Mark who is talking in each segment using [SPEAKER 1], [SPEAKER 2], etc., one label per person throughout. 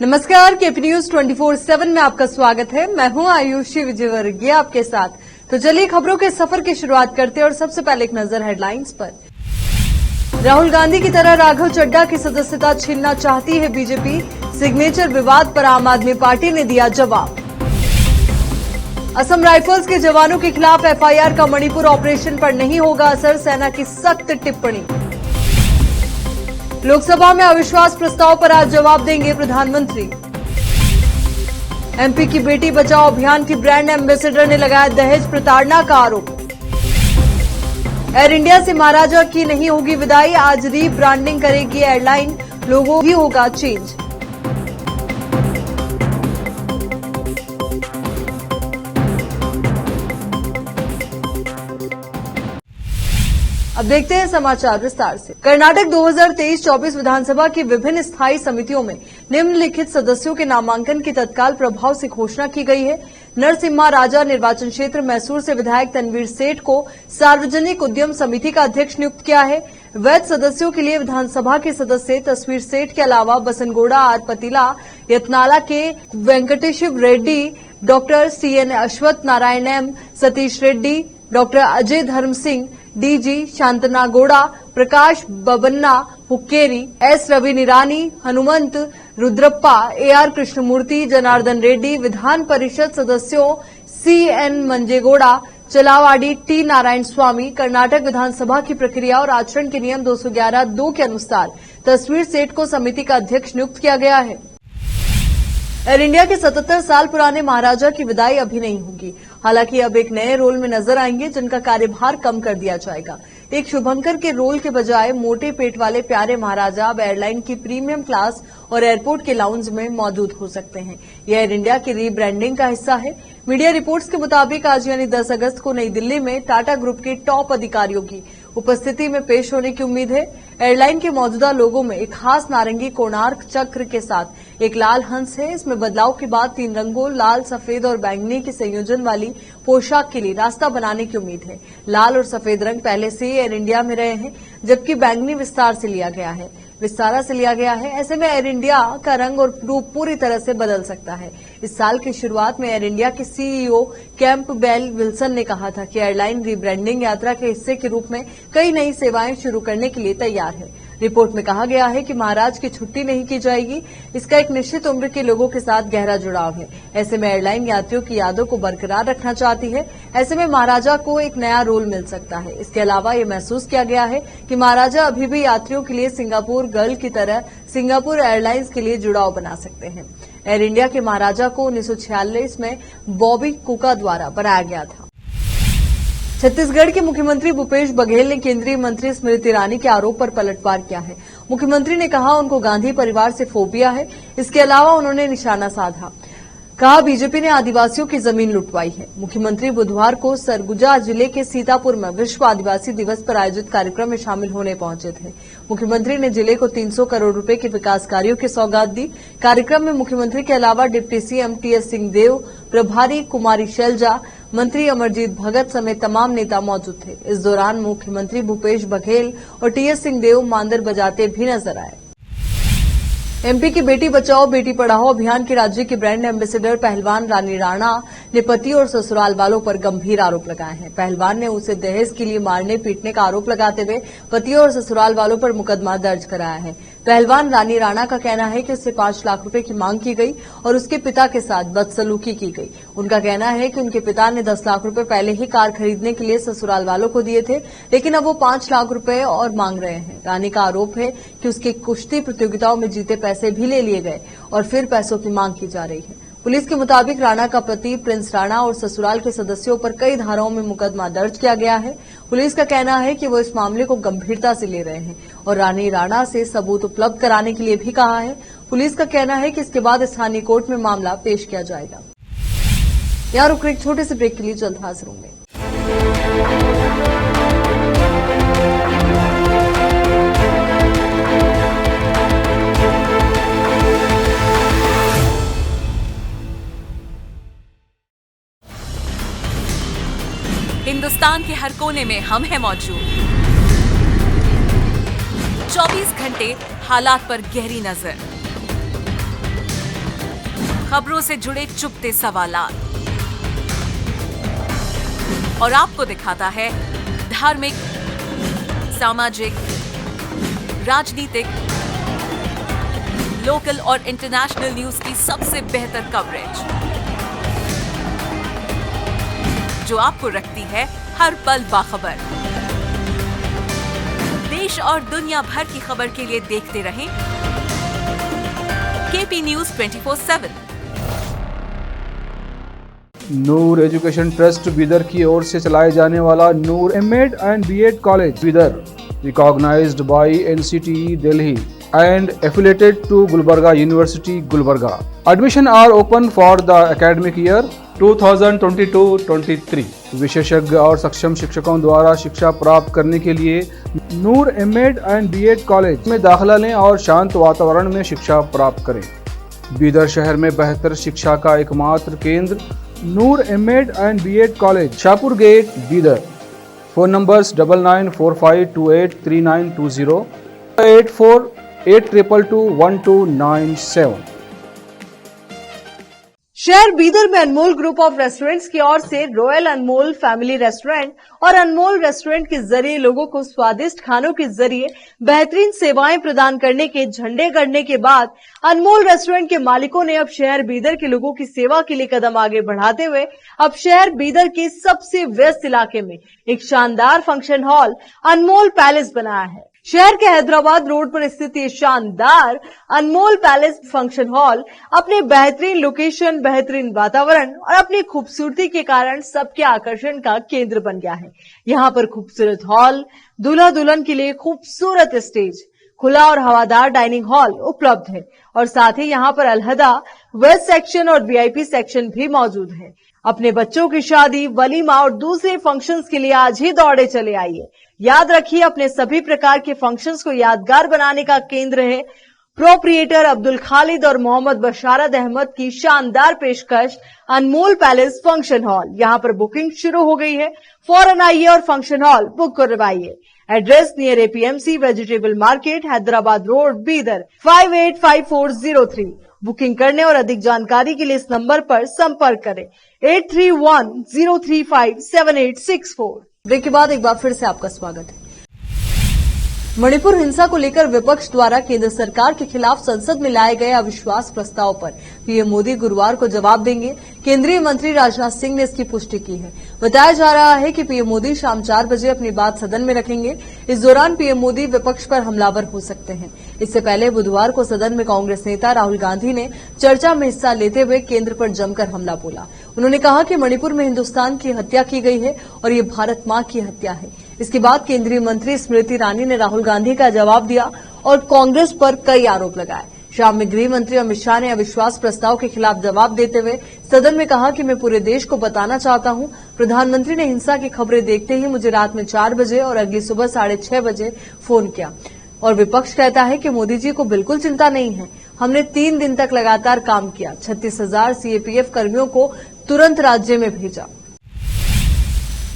[SPEAKER 1] नमस्कार, KP news 24/7 में आपका स्वागत है। मैं हूं आयुषी विजयवर्गीय आपके साथ। तो चलिए खबरों के सफर की शुरुआत करते हैं और सबसे पहले एक नजर हेडलाइंस पर। राहुल गांधी की तरह राघव चड्ढा की सदस्यता छीनना चाहती है बीजेपी। सिग्नेचर विवाद पर आम आदमी पार्टी ने दिया जवाब। असम राइफल्स के जवानों के खिलाफ एफआईआर का मणिपुर ऑपरेशन पर नहीं होगा असर, सेना की सख्त टिप्पणी। लोकसभा में अविश्वास प्रस्ताव पर आज जवाब देंगे प्रधानमंत्री। एमपी की बेटी बचाओ अभियान की ब्रांड एम्बेसडर ने लगाया दहेज प्रताड़ना का आरोप। एयर इंडिया से महाराजा की नहीं होगी विदाई, आज रीब्रांडिंग करेगी एयरलाइन, लोगो ही होगा चेंज। अब देखते हैं समाचार विस्तार से। कर्नाटक 2023-24 विधानसभा की विभिन्न स्थायी समितियों में निम्नलिखित सदस्यों के नामांकन की तत्काल प्रभाव से घोषणा की गई है। नरसिम्हा राजा निर्वाचन क्षेत्र मैसूर से विधायक तनवीर सेठ को सार्वजनिक उद्यम समिति का अध्यक्ष नियुक्त किया है। वैध सदस्यों के लिए विधानसभा के सदस्य तस्वीर सेठ के अलावा बसनगोड़ा, are Patila, Yatnal K Venkateshwar Reddy, doctor CN Ashwath Narayan M, Satish Reddy, doctor Ajay Dharam Singh, DG Shantanagouda, Prakash Babanna Hukkeri, S Ravi Nirani, Hanumant Rudrappa, AR Krishnamurthy, Janardhan Reddy, विधान परिषद सदस्यों सीएन मंजेगौड़ा, चलावाड़ी, टी नारायण स्वामी। कर्नाटक विधानसभा की प्रक्रिया और आचरण के नियम 211(2) के अनुसार तस्वीर सेठ को समिति का अध्यक्ष नियुक्त किया गया है। एयर इंडिया के 77 साल पुराने महाराजा की विदाई अभी नहीं होगी। हालांकि अब एक नए रोल में नजर आएंगे जिनका कार्यभार कम कर दिया जाएगा। एक शुभंकर के रोल के बजाय मोटे पेट वाले प्यारे महाराजा अब एयरलाइन की प्रीमियम क्लास और एयरपोर्ट के लाउंज में मौजूद हो सकते हैं। यह एयर इंडिया की रीब्रांडिंग का हिस्सा है। मीडिया रिपोर्ट्स के मुताबिक आज यानी 10 अगस्त को नई दिल्ली में टाटा ग्रुप के टॉप अधिकारियों की उपस्थिति में पेश होने की उम्मीद है। एयरलाइन के मौजूदा लोगों में एक खास नारंगी कोणार्क चक्र के साथ एक लाल हंस है। इसमें बदलाव के बाद 3 रंगों लाल, सफेद और बैंगनी के संयोजन वाली पोशाक के लिए रास्ता बनाने की उम्मीद है। लाल और सफेद रंग पहले से ही एयर इंडिया में रहे हैं, जबकि बैंगनी विस्तारा से लिया गया है। ऐसे में एयर इंडिया का रंग और रूप पूरी तरह से बदल सकता है। इस साल की शुरुआत में एयर इंडिया के सीईओ कैंपबेल विल्सन ने कहा था कि एयरलाइन रीब्रांडिंग यात्रा के हिस्से के रूप में कई नई सेवाएं शुरू करने के लिए तैयार है। रिपोर्ट में कहा गया है कि महाराज की छुट्टी नहीं की जाएगी। इसका एक निश्चित उम्र के लोगों के साथ गहरा जुड़ाव है। ऐसे में एयरलाइन यात्रियों की यादों को बरकरार रखना चाहती है। ऐसे में महाराजा को एक नया रोल मिल सकता है। इसके अलावा ये महसूस किया गया है कि महाराजा अभी भी यात्रियों के लिए सिंगापुर गर्ल की तरह सिंगापुर एयरलाइंस के लिए जुड़ाव बना सकते हैं। एयर इंडिया के महाराजा को 1946 में बॉबी कुका द्वारा बनाया गया था। छत्तीसगढ़ के मुख्यमंत्री भूपेश बघेल ने केंद्रीय मंत्री स्मृति ईरानी के आरोप पर पलटवार किया है। मुख्यमंत्री ने कहा उनको गांधी परिवार से फोबिया है। इसके अलावा उन्होंने निशाना साधा, कहा बीजेपी ने आदिवासियों की जमीन लुटवाई है। मुख्यमंत्री बुधवार को सरगुजा जिले के सीतापुर में विश्व आदिवासी दिवस पर आयोजित कार्यक्रम में शामिल होने पहुंचे थे। मुख्यमंत्री ने जिले को 300 करोड़ रुपए के विकास कार्यों की सौगात दी। कार्यक्रम में मुख्यमंत्री के अलावा डिप्टी सीएम टीएस सिंहदेव, प्रभारी कुमारी शैलजा, मंत्री अमरजीत भगत समेत तमाम नेता मौजूद थे। इस दौरान मुख्यमंत्री भूपेश बघेल और टीएस सिंहदेव मांदर बजाते भी नजर आए। एमपी की बेटी बचाओ बेटी पढ़ाओ अभियान की राज्य की ब्रांड एम्बेसडर पहलवान रानी राणा ने पति और ससुराल वालों पर गंभीर आरोप लगाए हैं। पहलवान ने उसे दहेज के लिए मारने पीटने का आरोप लगाते हुए पति और ससुराल वालों पर मुकदमा दर्ज कराया है। पहलवान रानी राणा का कहना है कि उससे 5 लाख रुपए की मांग की गई और उसके पिता के साथ बदसलूकी की गई। उनका कहना है कि उनके पिता ने 10 लाख रुपए पहले ही कार खरीदने के लिए ससुराल वालों को दिए थे, लेकिन अब वो 5 लाख रुपए और मांग रहे हैं। रानी का आरोप है कि उसके कुश्ती प्रतियोगिताओं में जीते पैसे भी ले लिए गए और फिर पैसों की मांग की जा रही है। पुलिस के मुताबिक राणा का पति प्रिंस राणा और ससुराल के सदस्यों पर कई धाराओं में मुकदमा दर्ज किया गया है। पुलिस का कहना है कि वो इस मामले को गंभीरता से ले रहे हैं और रानी राणा से सबूत उपलब्ध कराने के लिए भी कहा है। पुलिस का कहना है कि इसके बाद स्थानीय कोर्ट में मामला पेश किया जाएगा। यहाँ रुक एक छोटे से ब्रेक के लिए जल्द हाजिर होंगे।
[SPEAKER 2] हिंदुस्तान के हर कोने में हम हैं मौजूद। 24 घंटे हालात पर गहरी नजर, खबरों से जुड़े चुपते सवालात और आपको दिखाता है धार्मिक, सामाजिक, राजनीतिक, लोकल और इंटरनेशनल न्यूज की सबसे बेहतर कवरेज जो आपको रखती है हर पल बाखबर। देश और दुनिया भर की खबर के लिए देखते रहें KP news 24/7।
[SPEAKER 3] Noor education trust Bidar की ओर से चलाए जाने वाला Noor MEd and BEd college Bidar, recognised by NCTE Delhi and affiliated to Gulbarga University, Gulbarga. Admission are open for the academic year 2022-23. विशेषज्ञ और सक्षम शिक्षकों द्वारा शिक्षा प्राप्त करने के लिए नूर एमएड एंड बीएड कॉलेज में दाखिला लें और शांत वातावरण में शिक्षा प्राप्त करें। बीदर शहर में बेहतर शिक्षा का एकमात्र केंद्र Noor MEd and BEd college, Shahpur gate, Bidar. Phone numbers 9945283920, 8482221297।
[SPEAKER 1] शहर बीदर में अनमोल ग्रुप ऑफ रेस्टोरेंट्स की ओर से रॉयल अनमोल फैमिली रेस्टोरेंट और अनमोल रेस्टोरेंट के जरिए लोगों को स्वादिष्ट खानों के जरिए बेहतरीन सेवाएं प्रदान करने के झंडे गड़ने के बाद अनमोल रेस्टोरेंट के मालिकों ने अब शहर बीदर के लोगों की सेवा के लिए कदम आगे बढ़ाते हुए अब शहर बीदर के सबसे व्यस्त इलाके में एक शानदार फंक्शन हॉल अनमोल पैलेस बनाया है। शहर के हैदराबाद रोड पर स्थित ये शानदार अनमोल पैलेस फंक्शन हॉल अपने बेहतरीन लोकेशन, बेहतरीन वातावरण और अपनी खूबसूरती के कारण सबके आकर्षण का केंद्र बन गया है। यहाँ पर खूबसूरत हॉल, दूल्हा दुल्हन के लिए खूबसूरत स्टेज, खुला और हवादार डाइनिंग हॉल उपलब्ध है और साथ ही यहाँ पर अलहदा वेस्ट सेक्शन और वीआईपी सेक्शन भी मौजूद है। अपने बच्चों की शादी, वलीमा और दूसरे फंक्शंस के लिए आज ही दौड़े चले आइए। याद रखिए, अपने सभी प्रकार के फंक्शंस को यादगार बनाने का केंद्र है प्रोप्रिएटर अब्दुल खालिद और मोहम्मद बशारत अहमद की शानदार पेशकश अनमोल पैलेस फंक्शन हॉल। यहाँ पर बुकिंग शुरू हो गई है, फौरन आइए और फंक्शन हॉल बुक करवाइए। Address near APMC vegetable market, Hyderabad road, Bidar 585403। Booking करने और अधिक जानकारी के लिए इस नंबर पर संपर्क करें 8310357864। ब्रेक के बाद एक बार फिर से आपका स्वागत है। मणिपुर हिंसा को लेकर विपक्ष द्वारा केंद्र सरकार के खिलाफ संसद में लाए गए अविश्वास प्रस्ताव पर पीएम मोदी गुरुवार को जवाब देंगे। केंद्रीय मंत्री राजनाथ सिंह ने इसकी पुष्टि की है। बताया जा रहा है कि पीएम मोदी शाम 4 बजे अपनी बात सदन में रखेंगे। इस दौरान पीएम मोदी विपक्ष पर हमलावर हो सकते हैं। इससे पहले बुधवार को सदन में कांग्रेस नेता राहुल गांधी ने चर्चा में हिस्सा लेते हुए केंद्र पर जमकर हमला बोला। उन्होंने कहा कि मणिपुर में हिंदुस्तान की हत्या की गई है और ये भारत मां की हत्या है। इसके बाद केंद्रीय मंत्री स्मृति ईरानी ने राहुल गांधी का जवाब दिया और कांग्रेस पर कई आरोप लगाए। शाम में गृह मंत्री अमित शाह ने अविश्वास प्रस्ताव के खिलाफ जवाब देते हुए सदन में कहा कि मैं पूरे देश को बताना चाहता हूं, प्रधानमंत्री ने हिंसा की खबरें देखते ही मुझे रात में 4 बजे और अगली सुबह 6:30 बजे फोन किया और विपक्ष कहता है कि मोदी जी को बिल्कुल चिंता नहीं है। हमने 3 दिन तक लगातार काम किया, 36,000 सीएपीएफ कर्मियों को तुरंत राज्य में भेजा।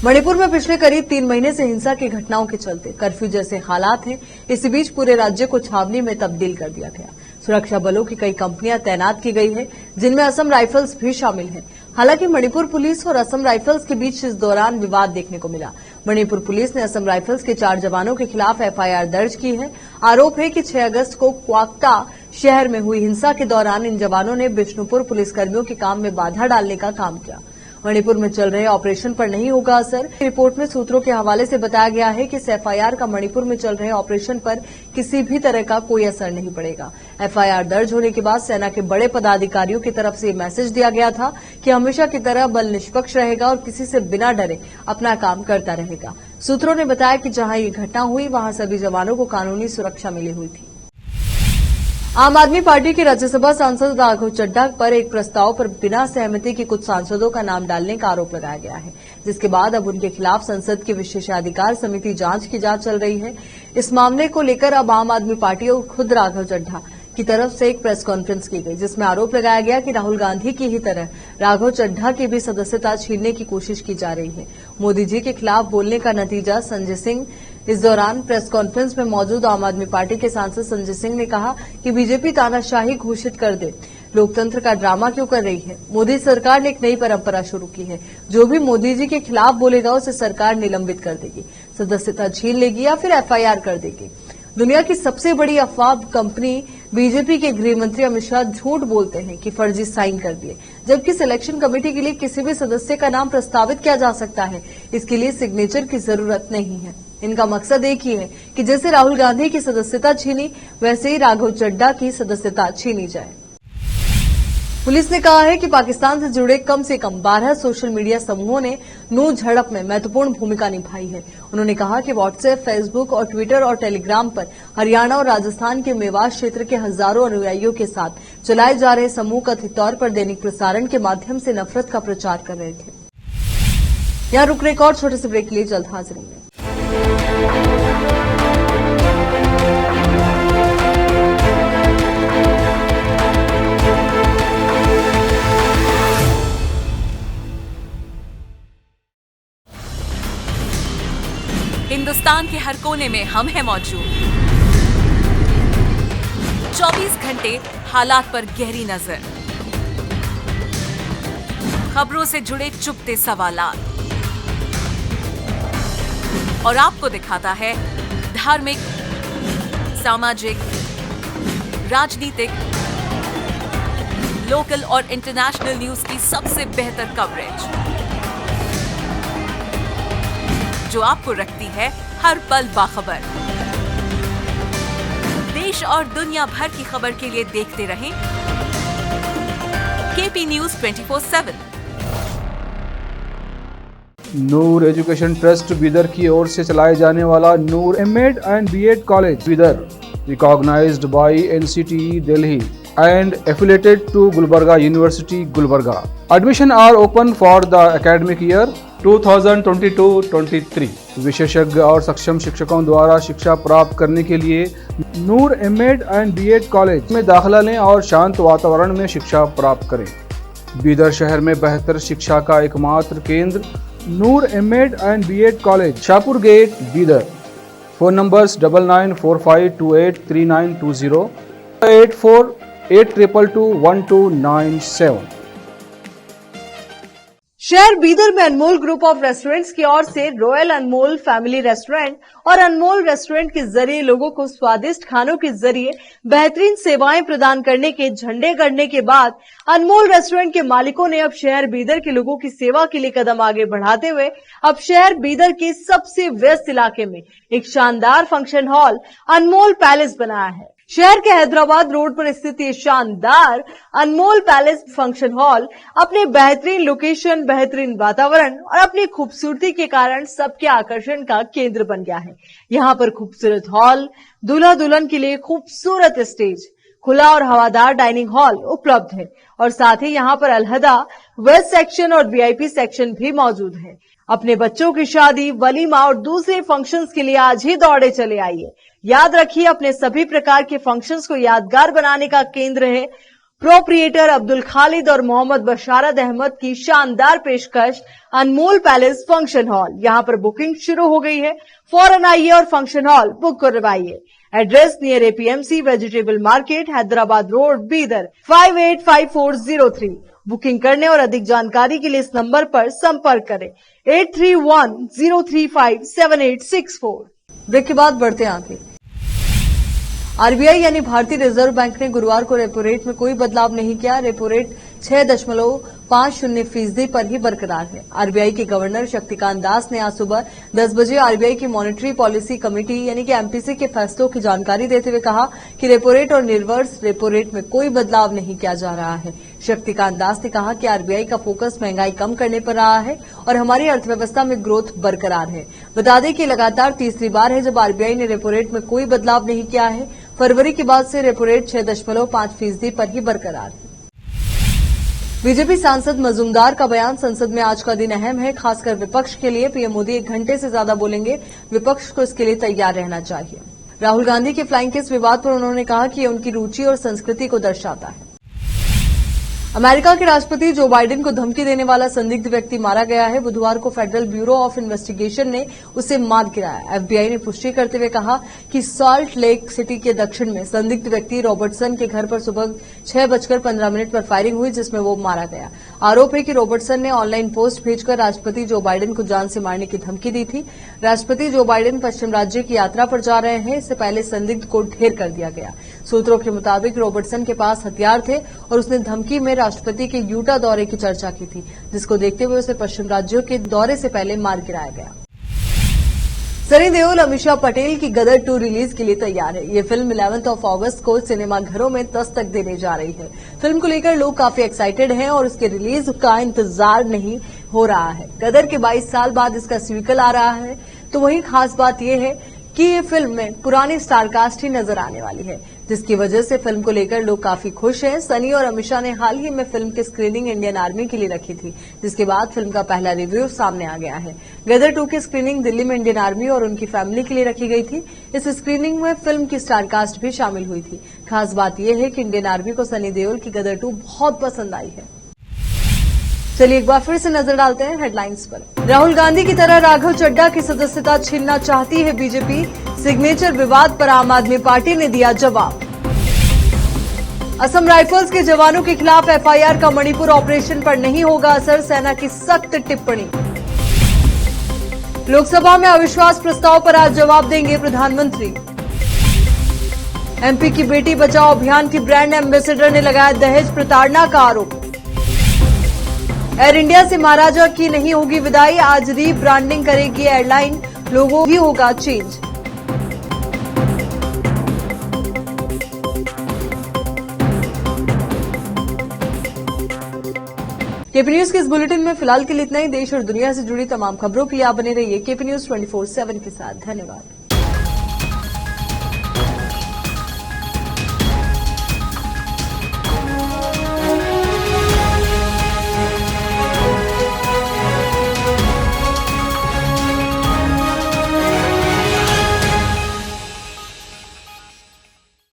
[SPEAKER 1] मणिपुर में पिछले करीब 3 महीने से हिंसा की घटनाओं के चलते कर्फ्यू जैसे हालात हैं। इसी बीच पूरे राज्य को छावनी में तब्दील कर दिया गया। सुरक्षा बलों की कई कंपनियां तैनात की गई है, जिनमें असम राइफल्स भी शामिल हैं। हालांकि मणिपुर पुलिस और असम राइफल्स के बीच इस दौरान विवाद देखने को मिला। मणिपुर पुलिस ने असम राइफल्स के 4 जवानों के खिलाफ एफआईआर दर्ज की है। आरोप है कि 6 अगस्त को क्वाक्टा शहर में हुई हिंसा के दौरान इन जवानों ने बिष्णुपुर पुलिसकर्मियों के काम में बाधा डालने का काम किया। मणिपुर में चल रहे ऑपरेशन पर नहीं होगा असर। रिपोर्ट में सूत्रों के हवाले से बताया गया है कि इस एफआईआर का मणिपुर में चल रहे ऑपरेशन पर किसी भी तरह का कोई असर नहीं पड़ेगा। एफआईआर दर्ज होने के बाद सेना के बड़े पदाधिकारियों की तरफ से मैसेज दिया गया था कि हमेशा की तरह बल निष्पक्ष रहेगा और किसी से बिना डरे अपना काम करता रहेगा। सूत्रों ने बताया कि जहां ये घटना हुई वहां सभी जवानों को कानूनी सुरक्षा मिली हुई थी। आम आदमी पार्टी के राज्यसभा सांसद राघव चड्ढा पर एक प्रस्ताव पर बिना सहमति के कुछ सांसदों का नाम डालने का आरोप लगाया गया है, जिसके बाद अब उनके खिलाफ संसद की विशेषाधिकार समिति जांच चल रही है। इस मामले को लेकर अब आम आदमी पार्टी और खुद राघव चड्ढा की तरफ से एक प्रेस कॉन्फ्रेंस की गई, जिसमें आरोप लगाया गया कि राहुल गांधी की ही तरह राघव चड्ढा की भी सदस्यता छीनने की कोशिश की जा रही है। मोदी जी के खिलाफ बोलने का नतीजा संजय सिंह इस दौरान प्रेस कॉन्फ्रेंस में मौजूद आम आदमी पार्टी के सांसद संजय सिंह ने कहा कि बीजेपी तानाशाही घोषित कर दे, लोकतंत्र का ड्रामा क्यों कर रही है। मोदी सरकार ने एक नई परंपरा शुरू की है, जो भी मोदी जी के खिलाफ बोलेगा उसे सरकार निलंबित कर देगी, सदस्यता छीन लेगी या फिर एफआईआर कर देगी। दुनिया की सबसे बड़ी अफवाह कंपनी बीजेपी के गृह मंत्री अमित शाह झूठ बोलते हैं कि फर्जी साइन कर दिए, जबकि सिलेक्शन कमेटी के लिए किसी भी सदस्य का नाम प्रस्तावित किया जा सकता है। इसके लिए सिग्नेचर की जरूरत नहीं है। इनका मकसद एक ही है कि जैसे राहुल गांधी की सदस्यता छीनी, वैसे ही राघव चड्ढा की सदस्यता छीनी जाए। पुलिस ने कहा है कि पाकिस्तान से जुड़े कम से कम 12 सोशल मीडिया समूहों ने नूर झड़प में महत्वपूर्ण भूमिका निभाई है। उन्होंने कहा कि व्हाट्सएप, फेसबुक और ट्विटर और टेलीग्राम पर हरियाणा और राजस्थान के मेवात क्षेत्र के हजारों अनुयायियों के साथ चलाए जा रहे समूह कथित तौर पर दैनिक प्रसारण के माध्यम से नफरत का प्रचार कर रहे थे। यहाँ रुक एक और छोटे से ब्रेक के लिए जल्द हाजिर होंगे।
[SPEAKER 2] हिंदुस्तान के हर कोने में हम हैं मौजूद। 24 घंटे हालात पर गहरी नजर, खबरों से जुड़े चुपते सवालात और आपको दिखाता है धार्मिक, सामाजिक, राजनीतिक, लोकल और इंटरनेशनल न्यूज की सबसे बेहतर कवरेज, जो आपको रखती है हर पल बाखबर। देश और दुनिया भर की खबर के लिए देखते रहें KP news 24/7।
[SPEAKER 3] Noor education trust Bidar की ओर से चलाए जाने वाला Noor MEd and BEd college Bidar, recognised by NCTE Delhi and affiliated to Gulbarga University, Gulbarga. Admission are open for the academic year 2022-23. विशेषज्ञ और सक्षम शिक्षकों द्वारा शिक्षा प्राप्त करने के लिए नूर एमएड एंड बीएड कॉलेज में दाखिला लें और शांत वातावरण में शिक्षा प्राप्त करें। बीदर शहर में बेहतर शिक्षा का एकमात्र केंद्र Noor MEd and BEd college, Shahpur gate, Bidar. Phone numbers 9945283920, 8482221297।
[SPEAKER 1] शहर बीदर में अनमोल ग्रुप ऑफ रेस्टोरेंट्स की ओर से रॉयल अनमोल फैमिली रेस्टोरेंट और अनमोल रेस्टोरेंट के जरिए लोगों को स्वादिष्ट खानों के जरिए बेहतरीन सेवाएं प्रदान करने के झंडे गड़ने के बाद अनमोल रेस्टोरेंट के मालिकों ने अब शहर बीदर के लोगों की सेवा के लिए कदम आगे बढ़ाते हुए अब शहर बीदर के सबसे व्यस्त इलाके में एक शानदार फंक्शन हॉल अनमोल पैलेस बनाया है। शहर के हैदराबाद रोड पर स्थित ये शानदार अनमोल पैलेस फंक्शन हॉल अपने बेहतरीन लोकेशन, बेहतरीन वातावरण और अपनी खूबसूरती के कारण सबके आकर्षण का केंद्र बन गया है। यहाँ पर खूबसूरत हॉल, दूल्हा दुल्हन के लिए खूबसूरत स्टेज, खुला और हवादार डाइनिंग हॉल उपलब्ध है और साथ ही यहाँ पर अलहदा वेस्ट सेक्शन और वीआईपी सेक्शन भी मौजूद है। अपने बच्चों की शादी, वलीमा और दूसरे फंक्शंस के लिए आज ही दौड़े चले आइए। याद रखिए, अपने सभी प्रकार के फंक्शंस को यादगार बनाने का केंद्र है प्रोप्रिएटर अब्दुल खालिद और मोहम्मद बशारत अहमद की शानदार पेशकश अनमोल पैलेस फंक्शन हॉल। यहाँ पर बुकिंग शुरू हो गई है, फौरन आइए और फंक्शन हॉल बुक करवाइए। Address near APMC vegetable market, Hyderabad road, Bidar 585403। Booking करने और अधिक जानकारी के लिए इस नंबर पर संपर्क करें 8310357864। ब्रेक के बाद बढ़ते आगे। आरबीआई यानी भारतीय रिजर्व बैंक ने गुरुवार को रेपो रेट में कोई बदलाव नहीं किया। रेपो रेट 6.50% पर ही बरकरार है। आरबीआई के गवर्नर शक्तिकांत दास ने आज सुबह 10 बजे आरबीआई की मॉनेटरी पॉलिसी कमेटी यानी कि एमपीसी के फैसलों की जानकारी देते हुए कहा कि रेपो रेट और रिवर्स रेपो रेट में कोई बदलाव नहीं किया जा रहा है। शक्तिकांत दास ने कहा कि आरबीआई का फोकस महंगाई कम करने पर रहा है और हमारी अर्थव्यवस्था में ग्रोथ बरकरार है। बता दें कि लगातार तीसरी बार है जब आरबीआई ने रेपो रेट में कोई बदलाव नहीं किया है। फरवरी के बाद से रेपो रेट 6.5% पर ही बरकरार है। बीजेपी सांसद मजूमदार का बयान, संसद में आज का दिन अहम है, खासकर विपक्ष के लिए। पीएम मोदी 1 घंटे से ज्यादा बोलेंगे, विपक्ष को इसके लिए तैयार रहना चाहिए। राहुल गांधी के फ्लाइंग किस विवाद पर उन्होंने कहा कि ये उनकी रुचि और संस्कृति को दर्शाता है। अमेरिका के राष्ट्रपति जो बाइडेन को धमकी देने वाला संदिग्ध व्यक्ति मारा गया है। बुधवार को फेडरल ब्यूरो ऑफ इन्वेस्टिगेशन ने उसे मार गिराया। एफबीआई ने पुष्टि करते हुए कहा कि सॉल्ट लेक सिटी के दक्षिण में संदिग्ध व्यक्ति रॉबर्टसन के घर पर सुबह 6:15 पर फायरिंग हुई, जिसमें वो मारा गया। आरोप है कि रॉबर्टसन ने ऑनलाइन पोस्ट भेजकर राष्ट्रपति जो बाइडेन को जान से मारने की धमकी दी थी। राष्ट्रपति जो बाइडेन पश्चिम राज्य की यात्रा पर जा रहे हैं। इससे पहले संदिग्ध को ढेर कर दिया गया। सूत्रों के मुताबिक रॉबर्टसन के पास हथियार थे और उसने धमकी में राष्ट्रपति के यूटा दौरे की चर्चा की थी, जिसको देखते हुए उसे पश्चिम राज्यों के दौरे से पहले मार गिराया गया। सनी देओल अमीषा पटेल की गदर 2 रिलीज के लिए तैयार है। ये फिल्म 11 अगस्त को सिनेमाघरों में दस्तक देने जा रही है। फिल्म को लेकर लोग काफी एक्साइटेड हैं और उसके रिलीज का इंतजार नहीं हो रहा है। गदर के 22 साल बाद इसका सीक्वल आ रहा है, तो वहीं खास बात यह है कि ये फिल्म में पुरानी स्टारकास्ट ही नजर आने वाली है, जिसकी वजह से फिल्म को लेकर लोग काफी खुश हैं। सनी और अमीषा ने हाल ही में फिल्म की स्क्रीनिंग इंडियन आर्मी के लिए रखी थी, जिसके बाद फिल्म का पहला रिव्यू सामने आ गया है। गदर 2 की स्क्रीनिंग दिल्ली में इंडियन आर्मी और उनकी फैमिली के लिए रखी गई थी। इस स्क्रीनिंग में फिल्म की स्टारकास्ट भी शामिल हुई थी। खास बात यह है कि इंडियन आर्मी को सनी देओल की गदर 2 बहुत पसंद आई है। चलिए एक बार फिर से नजर डालते हैं हेडलाइंस पर। राहुल गांधी की तरह राघव चड्ढा की सदस्यता छीनना चाहती है बीजेपी। सिग्नेचर विवाद पर आम आदमी पार्टी ने दिया जवाब। असम राइफल्स के जवानों के खिलाफ एफआईआर का मणिपुर ऑपरेशन पर नहीं होगा असर, सेना की सख्त टिप्पणी। लोकसभा में अविश्वास प्रस्ताव पर आज जवाब देंगे प्रधानमंत्री। एमपी की बेटी बचाओ अभियान की ब्रांड एम्बेसडर ने लगाया दहेज प्रताड़ना का आरोप। एयर इंडिया से महाराजा की नहीं होगी विदाई, आज रीब्रांडिंग करेगी एयरलाइन, लोगों ही होगा चेंज। केपी न्यूज के इस बुलेटिन में फिलहाल के लिए इतना ही। देश और दुनिया से जुड़ी तमाम खबरों के लिए आप बने रहिए केपी न्यूज 24/7 के साथ। धन्यवाद।